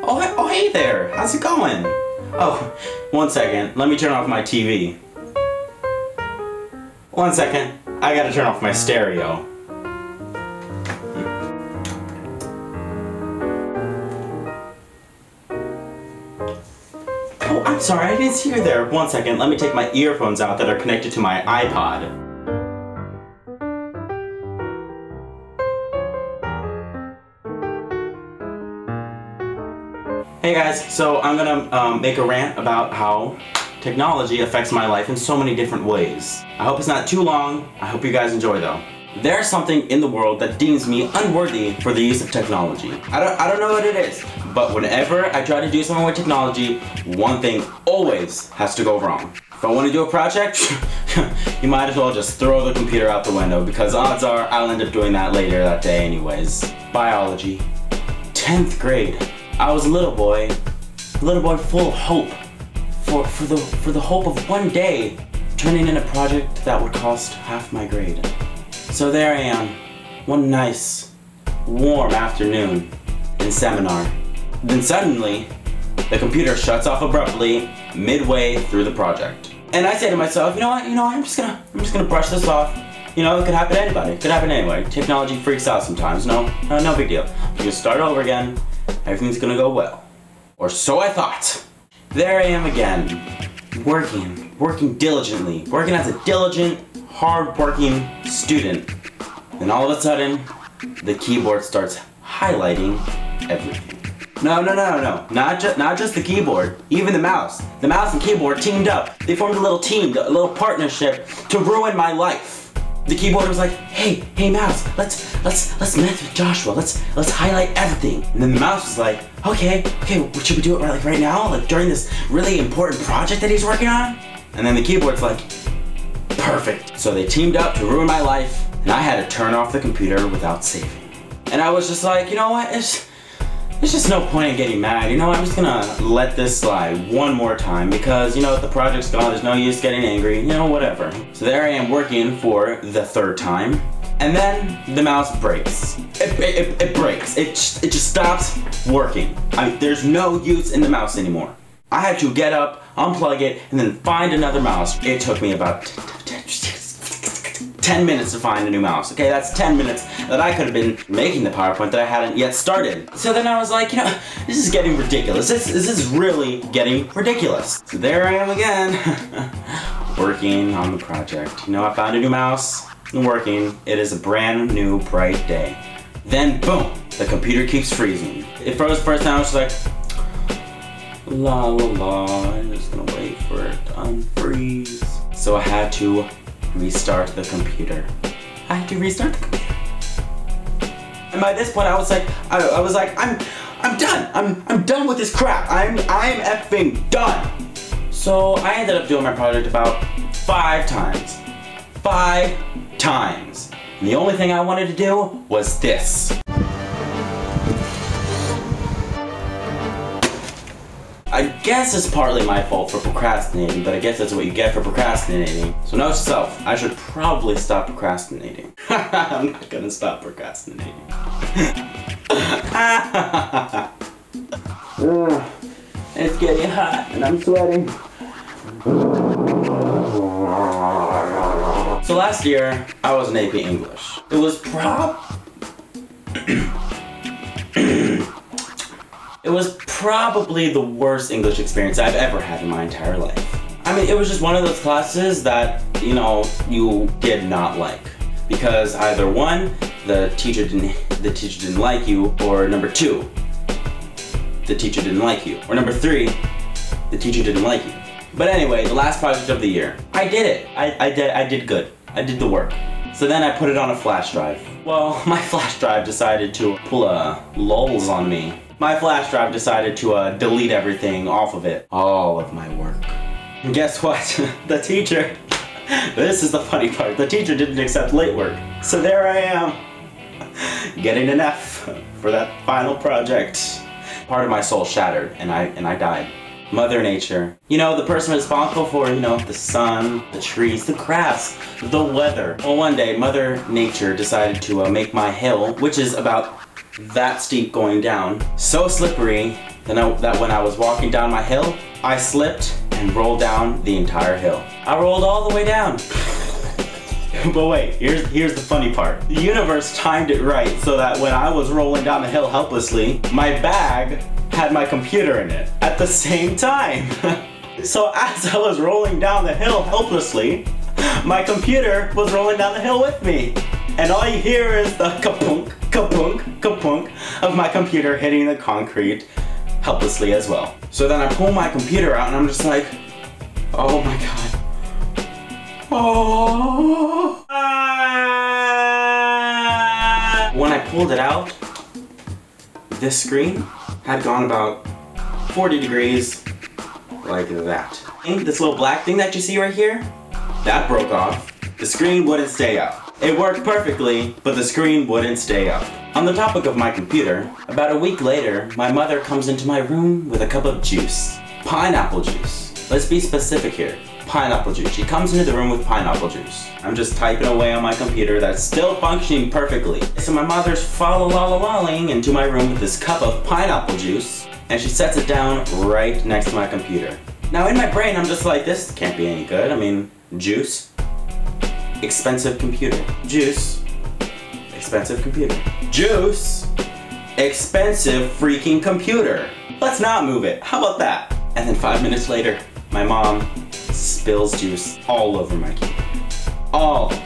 Oh, hey there. How's it going? Oh, one second. Let me turn off my TV. One second. I gotta turn off my stereo. Oh, I'm sorry. I didn't see you there. One second. Let me take my earphones out that are connected to my iPod. Hey guys, so I'm gonna make a rant about how technology affects my life in so many different ways. I hope it's not too long. I hope you guys enjoy though. There's something in the world that deems me unworthy for the use of technology. I don't know what it is, but whenever I try to do something with technology, one thing always has to go wrong. If I want to do a project, you might as well just throw the computer out the window because odds are I'll end up doing that later that day anyways. Biology. 10th grade. I was a little boy full of hope for the hope of one day turning in a project that would cost half my grade. So there I am, one nice, warm afternoon in seminar. Then suddenly, the computer shuts off abruptly midway through the project. And I say to myself, you know what, I'm just gonna brush this off. You know, it could happen to anybody. It could happen anyway. Technology freaks out sometimes. No big deal. You can start over again. Everything's gonna go well. Or so I thought. There I am again, working diligently, working as a diligent, hard-working student. Then all of a sudden, the keyboard starts highlighting everything. No, not just the keyboard, even the mouse. The mouse and keyboard teamed up. They formed a little team, a little partnership to ruin my life. The keyboard was like, hey mouse, let's mess with Joshua. Let's highlight everything. And then the mouse was like, okay, should we do it right now? Like during this really important project that he's working on? And then the keyboard's like, perfect. So they teamed up to ruin my life, and I had to turn off the computer without saving. And I was just like, you know what? There's just no point in getting mad. You know, I'm just gonna let this slide one more time because, you know, if the project's gone, there's no use getting angry, you know, whatever. So there I am working for the third time, and then the mouse breaks. It breaks. It just stops working. There's no use in the mouse anymore. I had to get up, unplug it, and then find another mouse. It took me about 10 minutes to find a new mouse. Okay, that's 10 minutes that I could have been making the PowerPoint that I hadn't yet started. So then I was like, you know, this is getting ridiculous. This is really getting ridiculous. So there I am again, working on the project. You know, I found a new mouse, and working. It is a brand new, bright day. Then, boom, the computer keeps freezing. It froze first time, I was like, la la la, I'm just gonna wait for it to unfreeze. So I had to restart the computer. I had to restart the computer. And by this point I was like, I'm done. I'm done with this crap. I'm effing done. So I ended up doing my project about 5 times. 5 times. And the only thing I wanted to do was this. I guess it's partly my fault for procrastinating, but I guess that's what you get for procrastinating. So note to self, I should probably stop procrastinating. I'm not gonna stop procrastinating. It's getting hot and I'm sweating. So last year, I was in AP English. It was It was probably the worst English experience I've ever had in my entire life. I mean, it was just one of those classes that, you know, you did not like. Because either one, the teacher didn't like you, or number 2, the teacher didn't like you. Or number 3, the teacher didn't like you. But anyway, the last project of the year, I did it. I did good. I did the work. So then I put it on a flash drive. Well, my flash drive decided to pull a lulz on me. My flash drive decided to delete everything off of it. All of my work. And guess what? The teacher, this is the funny part, the teacher didn't accept late work. So there I am, getting an F for that final project. Part of my soul shattered and I died. Mother Nature. You know, the person responsible for, you know, the sun, the trees, the grass, the weather. Well, one day, Mother Nature decided to make my hill, which is about that steep going down, so slippery that when I was walking down my hill, I slipped and rolled down the entire hill. I rolled all the way down. But wait, here's the funny part. The universe timed it right so that when I was rolling down the hill helplessly, my bag had my computer in it at the same time. So as I was rolling down the hill helplessly, my computer was rolling down the hill with me. And all you hear is the kapunk, kapunk, kapunk of my computer hitting the concrete helplessly as well. So then I pull my computer out and I'm just like, oh my god. Oh. When I pulled it out, this screen had gone about 40 degrees like that. This little black thing that you see right here, that broke off. The screen wouldn't stay up. It worked perfectly, but the screen wouldn't stay up. On the topic of my computer, about a week later, my mother comes into my room with a cup of juice. Pineapple juice. Let's be specific here. Pineapple juice. She comes into the room with pineapple juice. I'm just typing away on my computer that's still functioning perfectly. So my mother's fa-la-la-la-la-ing into my room with this cup of pineapple juice, and she sets it down right next to my computer. Now in my brain, I'm just like, this can't be any good. I mean, juice, expensive computer. Juice, expensive computer. Juice, expensive freaking computer. Let's not move it. How about that? And then 5 minutes later, my mom spills juice all over my keyboard.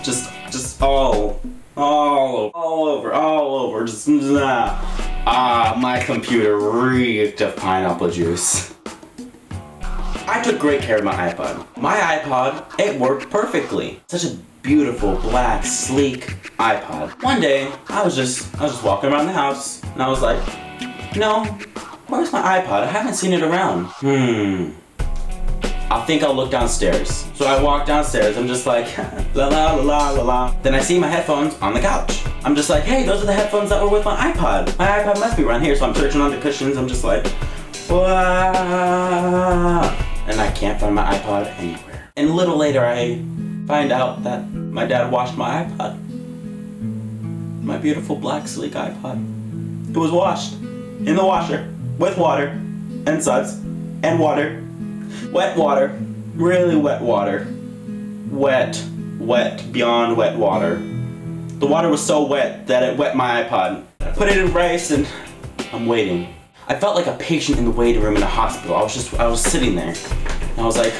Just all over, just my computer reeked of pineapple juice. I took great care of my iPod. My iPod, it worked perfectly. Such a beautiful, black, sleek iPod. One day, I was just walking around the house, and I was like, no, where's my iPod? I haven't seen it around. I think I'll look downstairs. So I walk downstairs, I'm just like, la la la la la la. Then I see my headphones on the couch. I'm just like, hey, those are the headphones that were with my iPod. My iPod must be around here, so I'm searching on the cushions, I'm just like, wah. And I can't find my iPod anywhere. And a little later, I find out that my dad washed my iPod. My beautiful black sleek iPod. It was washed in the washer with water and suds and water. Wet water, really wet water. Wet beyond wet water. The water was so wet that it wet my iPod. I put it in rice and I'm waiting. I felt like a patient in the waiting room in a hospital. I was sitting there and I was like,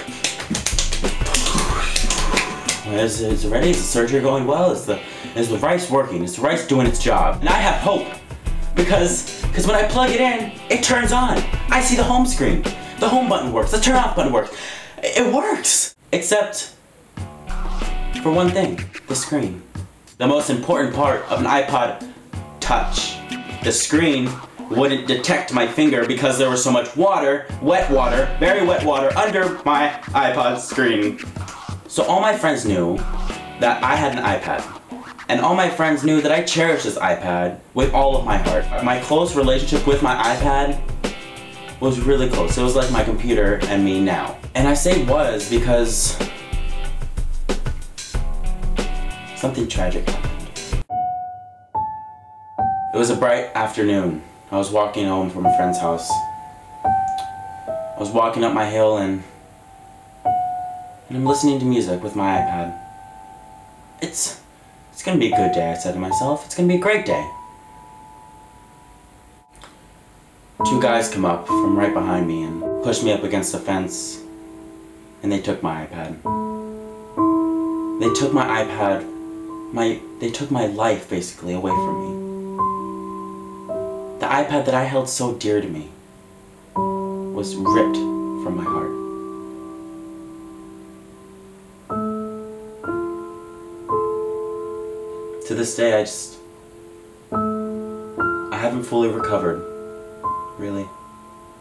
is it ready? Is the surgery going well? Is the rice working? Is the rice doing its job? And I have hope because when I plug it in, it turns on. I see the home screen. The home button works, the turn off button works. It works! Except for one thing, the screen. The most important part of an iPod Touch. The screen wouldn't detect my finger because there was so much water, very wet water under my iPod screen. So all my friends knew that I had an iPad. And all my friends knew that I cherished this iPad with all of my heart. My close relationship with my iPad was really close. It was like my computer and me now. And I say was because something tragic happened. It was a bright afternoon. I was walking home from a friend's house. I was walking up my hill and I'm listening to music with my iPad. It's gonna be a good day, I said to myself. It's gonna be a great day. Two guys come up from right behind me and pushed me up against the fence, and they took my iPad. They took my iPad, they took my life basically away from me. The iPad that I held so dear to me was ripped from my heart. To this day, I haven't fully recovered. Really.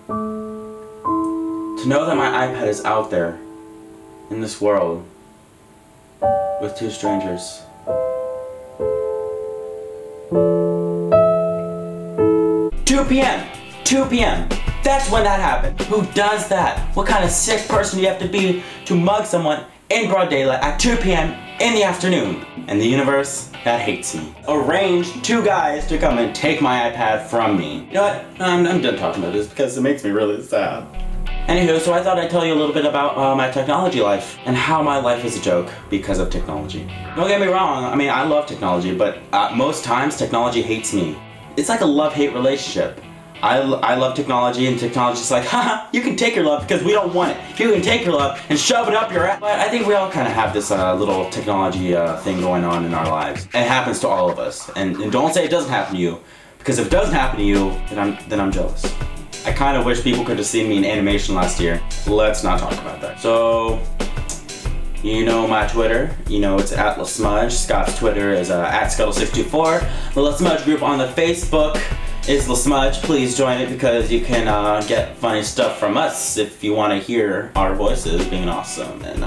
To know that my iPad is out there in this world with two strangers. 2 p.m. That's when that happened. Who does that? What kind of sick person do you have to be to mug someone in broad daylight at 2 p.m. in the afternoon, and the universe that hates me arranged 2 guys to come and take my iPad from me. You know what? I'm done talking about this because it makes me really sad. Anywho, so I thought I'd tell you a little bit about my technology life and how my life is a joke because of technology. Don't get me wrong, I mean, I love technology, but most times technology hates me. It's like a love-hate relationship. I love technology, and technology's like, haha, you can take your love because we don't want it. You can take your love and shove it up your ass. But I think we all kind of have this little technology thing going on in our lives. It happens to all of us. And don't say it doesn't happen to you, because if it doesn't happen to you, then I'm jealous. I kind of wish people could have seen me in animation last year. Let's not talk about that. So, you know my Twitter. You know it's at LaSmuge. Scott's Twitter is at Scuttle624. The LaSmuge group on the Facebook is LaSmuge. Please join it because you can get funny stuff from us if you want to hear our voices being awesome. And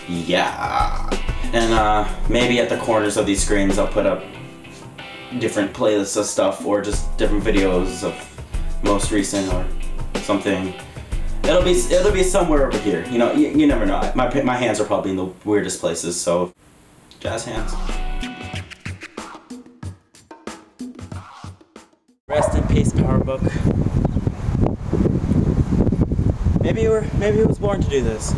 yeah. And maybe at the corners of these screens I'll put up different playlists of stuff, or just different videos of most recent or something. It'll be somewhere over here. You know, you never know. My hands are probably in the weirdest places, so jazz hands. Rest in peace, PowerBook. Maybe he was born to do this.